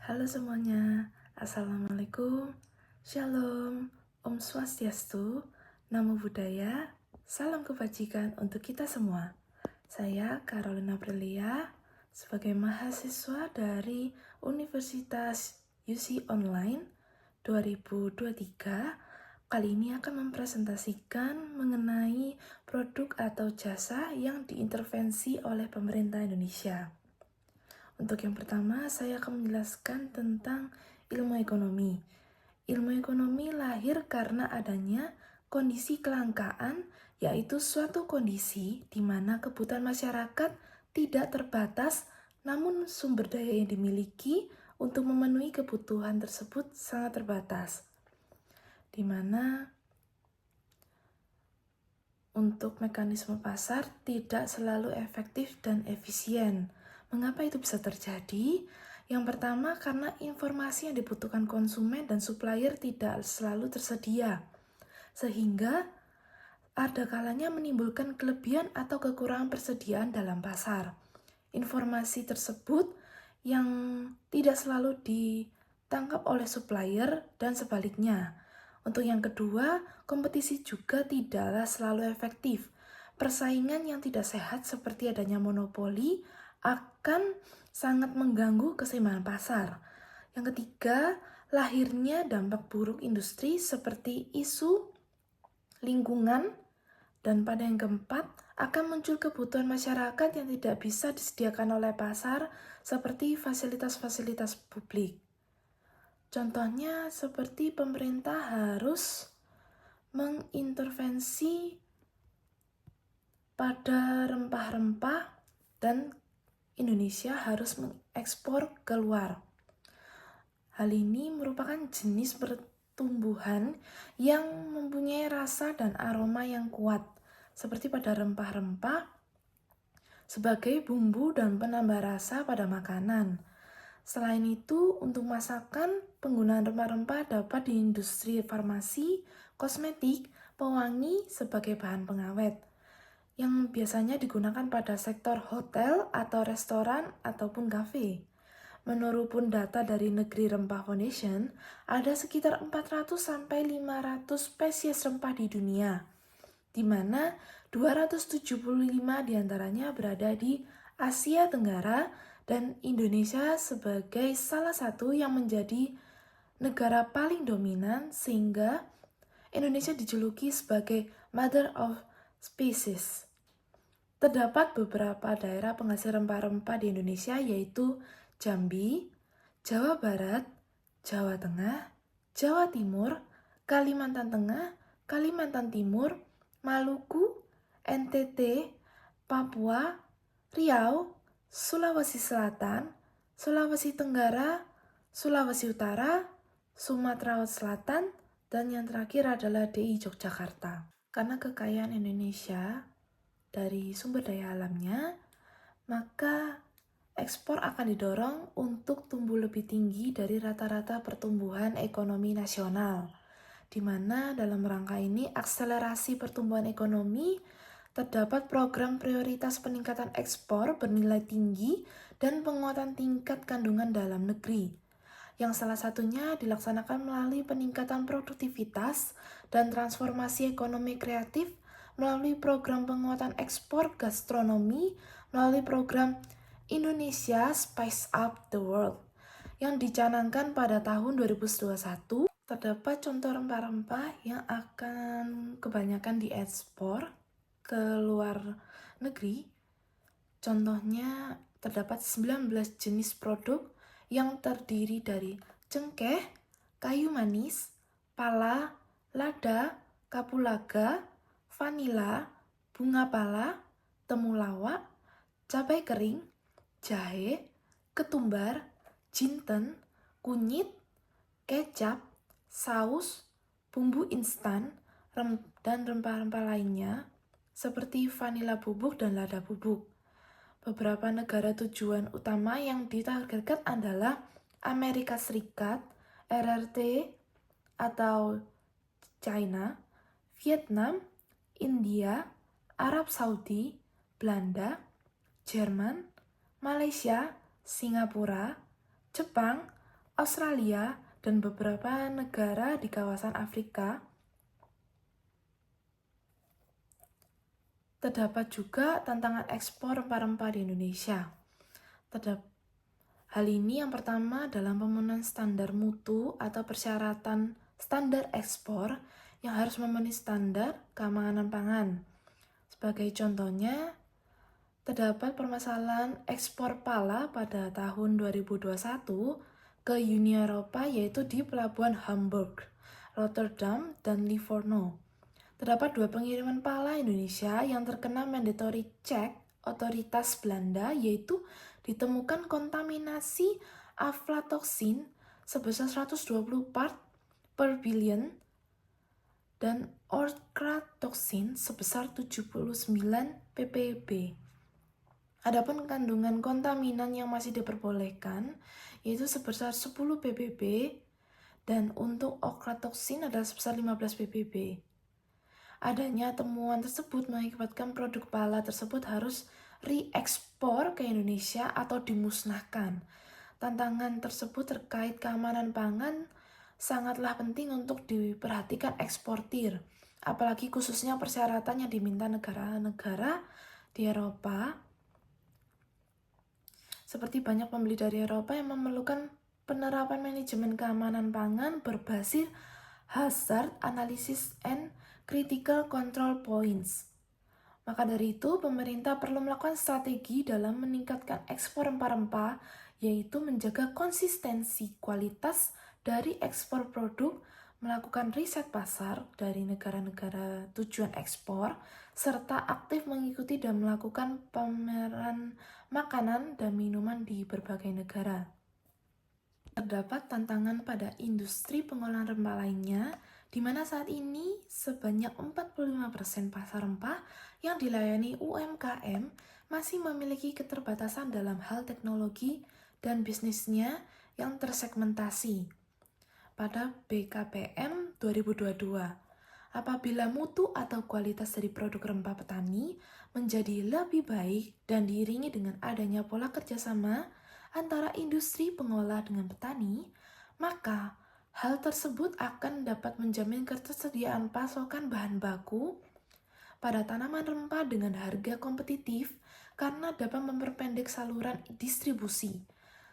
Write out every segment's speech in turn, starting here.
Halo semuanya, Assalamualaikum, Shalom, Om Swastiastu, Namo Buddhaya, salam kebajikan untuk kita semua. Saya Carolina Aprilia, sebagai mahasiswa dari Universitas UC Online 2023, kali ini akan mempresentasikan mengenai produk atau jasa yang diintervensi oleh pemerintah Indonesia. Untuk yang pertama, saya akan menjelaskan tentang ilmu ekonomi. Ilmu ekonomi lahir karena adanya kondisi kelangkaan, yaitu suatu kondisi di mana kebutuhan masyarakat tidak terbatas, namun sumber daya yang dimiliki untuk memenuhi kebutuhan tersebut sangat terbatas. Di mana untuk mekanisme pasar tidak selalu efektif dan efisien. Mengapa itu bisa terjadi? Yang pertama, karena informasi yang dibutuhkan konsumen dan supplier tidak selalu tersedia, sehingga ada kalanya menimbulkan kelebihan atau kekurangan persediaan dalam pasar. Informasi tersebut yang tidak selalu ditangkap oleh supplier dan sebaliknya. Untuk yang kedua, kompetisi juga tidaklah selalu efektif. Persaingan yang tidak sehat seperti adanya monopoli akan sangat mengganggu keseimbangan pasar. Yang ketiga, lahirnya dampak buruk industri seperti isu lingkungan. Dan pada yang keempat, akan muncul kebutuhan masyarakat yang tidak bisa disediakan oleh pasar seperti fasilitas-fasilitas publik. Contohnya seperti pemerintah harus mengintervensi pada rempah-rempah dan Indonesia harus mengekspor keluar. Hal ini merupakan jenis pertumbuhan yang mempunyai rasa dan aroma yang kuat, seperti pada rempah-rempah sebagai bumbu dan penambah rasa pada makanan. Selain itu, untuk masakan, penggunaan rempah-rempah dapat di industri farmasi, kosmetik, pewangi sebagai bahan pengawet, yang biasanya digunakan pada sektor hotel atau restoran ataupun kafe. Menurut pun data dari Negeri Rempah Foundation, ada sekitar 400-500 spesies rempah di dunia, di mana 275 diantaranya berada di Asia Tenggara dan Indonesia sebagai salah satu yang menjadi negara paling dominan, sehingga Indonesia dijuluki sebagai Mother of Species. Terdapat beberapa daerah penghasil rempah-rempah di Indonesia, yaitu Jambi, Jawa Barat, Jawa Tengah, Jawa Timur, Kalimantan Tengah, Kalimantan Timur, Maluku, NTT, Papua, Riau, Sulawesi Selatan, Sulawesi Tenggara, Sulawesi Utara, Sumatera Selatan, dan yang terakhir adalah DI Yogyakarta. Karena kekayaan Indonesia dari sumber daya alamnya, maka ekspor akan didorong untuk tumbuh lebih tinggi dari rata-rata pertumbuhan ekonomi nasional, di mana dalam rangka ini akselerasi pertumbuhan ekonomi terdapat program prioritas peningkatan ekspor bernilai tinggi dan penguatan tingkat kandungan dalam negeri, yang salah satunya dilaksanakan melalui peningkatan produktivitas dan transformasi ekonomi kreatif melalui program penguatan ekspor gastronomi, melalui program Indonesia Spice Up the World yang dicanangkan pada tahun 2021. Terdapat contoh rempah-rempah yang akan kebanyakan diekspor ke luar negeri. Contohnya terdapat 19 jenis produk yang terdiri dari cengkeh, kayu manis, pala, lada, kapulaga, vanila, bunga pala, temulawak, cabai kering, jahe, ketumbar, jinten, kunyit, kecap, saus, bumbu instan, dan rempah-rempah lainnya seperti vanila bubuk dan lada bubuk. Beberapa negara tujuan utama yang ditargetkan adalah Amerika Serikat, RRT atau China, Vietnam, India, Arab Saudi, Belanda, Jerman, Malaysia, Singapura, Jepang, Australia, dan beberapa negara di kawasan Afrika. Terdapat juga tantangan ekspor rempah-rempah di Indonesia. Hal ini yang pertama dalam pemenuhan standar mutu atau persyaratan standar ekspor yang harus memenuhi standar keamanan pangan. Sebagai contohnya, terdapat permasalahan ekspor pala pada tahun 2021 ke Uni Eropa, yaitu di pelabuhan Hamburg, Rotterdam, dan Livorno. Terdapat 2 pengiriman pala Indonesia yang terkena mandatory check otoritas Belanda, yaitu ditemukan kontaminasi aflatoksin sebesar 120 part per billion dan ochratoxin sebesar 79 ppb. Adapun kandungan kontaminan yang masih diperbolehkan yaitu sebesar 10 ppb dan untuk ochratoxin adalah sebesar 15 ppb. Adanya temuan tersebut mengakibatkan produk pala tersebut harus re-ekspor ke Indonesia atau dimusnahkan. Tantangan tersebut terkait keamanan pangan sangatlah penting untuk diperhatikan eksportir, apalagi khususnya persyaratan yang diminta negara-negara di Eropa. Seperti banyak pembeli dari Eropa yang memerlukan penerapan manajemen keamanan pangan berbasis hazard analysis and critical control points. Maka dari itu, pemerintah perlu melakukan strategi dalam meningkatkan ekspor rempah-rempah, yaitu menjaga konsistensi kualitas dari ekspor produk, melakukan riset pasar dari negara-negara tujuan ekspor, serta aktif mengikuti dan melakukan pameran makanan dan minuman di berbagai negara. Terdapat tantangan pada industri pengolahan rempah lainnya, di mana saat ini sebanyak 45% pasar rempah yang dilayani UMKM masih memiliki keterbatasan dalam hal teknologi dan bisnisnya yang tersegmentasi. Pada BKPM 2022, apabila mutu atau kualitas dari produk rempah petani menjadi lebih baik dan diiringi dengan adanya pola kerjasama antara industri pengolah dengan petani, maka hal tersebut akan dapat menjamin ketersediaan pasokan bahan baku pada tanaman rempah dengan harga kompetitif karena dapat memperpendek saluran distribusi,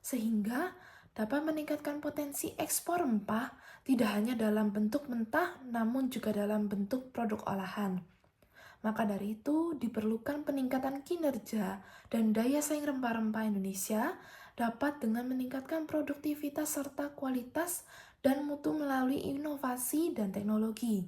sehingga dapat meningkatkan potensi ekspor rempah tidak hanya dalam bentuk mentah namun juga dalam bentuk produk olahan. Maka dari itu diperlukan peningkatan kinerja dan daya saing rempah-rempah Indonesia dapat dengan meningkatkan produktivitas serta kualitas dan mutu melalui inovasi dan teknologi.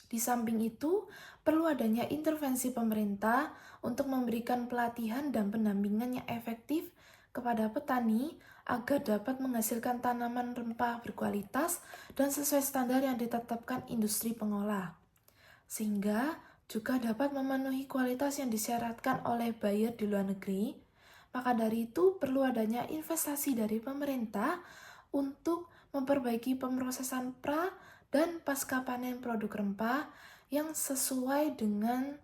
Di samping itu, perlu adanya intervensi pemerintah untuk memberikan pelatihan dan pendampingan yang efektif kepada petani agar dapat menghasilkan tanaman rempah berkualitas dan sesuai standar yang ditetapkan industri pengolah, sehingga juga dapat memenuhi kualitas yang disyaratkan oleh buyer di luar negeri. Maka dari itu perlu adanya investasi dari pemerintah untuk memperbaiki pemrosesan pra dan pasca panen produk rempah yang sesuai dengan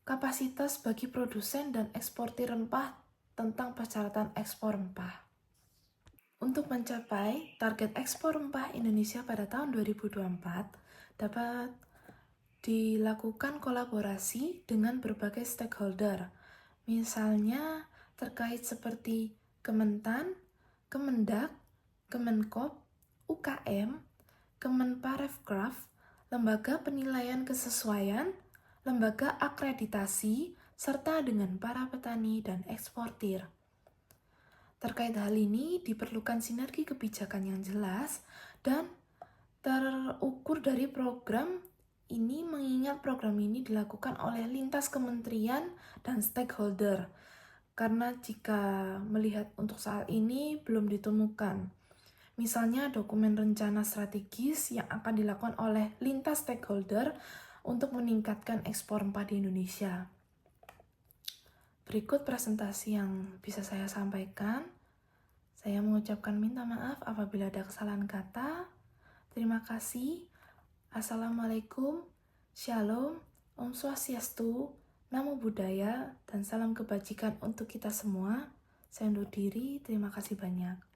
kapasitas bagi produsen dan eksportir rempah tentang persyaratan ekspor rempah. Untuk mencapai target ekspor rempah Indonesia pada tahun 2024 dapat dilakukan kolaborasi dengan berbagai stakeholder, misalnya terkait seperti Kementan, Kemendak, Kemenkop, UKM, Kemenparekraf, lembaga penilaian kesesuaian, lembaga akreditasi, serta dengan para petani dan eksportir. Terkait hal ini diperlukan sinergi kebijakan yang jelas dan terukur dari program ini, mengingat program ini dilakukan oleh lintas kementerian dan stakeholder. Karena jika melihat untuk saat ini belum ditemukan, misalnya dokumen rencana strategis yang akan dilakukan oleh lintas stakeholder untuk meningkatkan ekspor rempah di Indonesia. Berikut presentasi yang bisa saya sampaikan. Saya mengucapkan minta maaf apabila ada kesalahan kata. Terima kasih. Assalamualaikum, Shalom, Om Swastiastu, Namo Buddhaya, dan salam kebajikan untuk kita semua. Saya undur diri, terima kasih banyak.